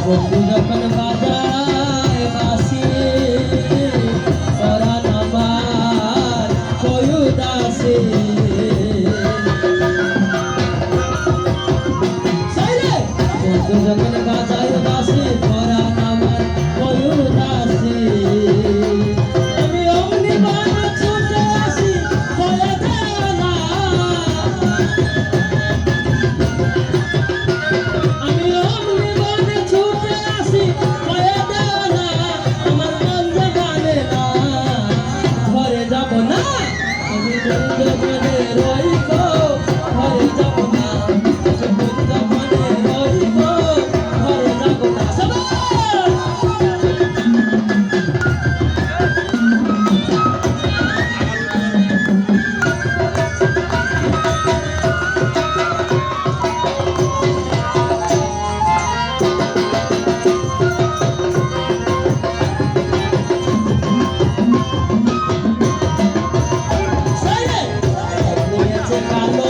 বন্ধু যখন বাজায় বাঁশি পরাণ আমার কয় উদাসী বন্ধু যখন বাজায় বাঁশি পরাণ আমার কয় উদাসী আমি অমনি বানা ছুটে আসি বলে দেও না আমি অমনি বানা ছুটে আসি বলে দেও না আমার মন যে মানে না ঘরে যাব না আমি বন্ধু মনে রইব ঘরে যাব না বন্ধু মনে রইব ঘরে যাব না সবাই কালো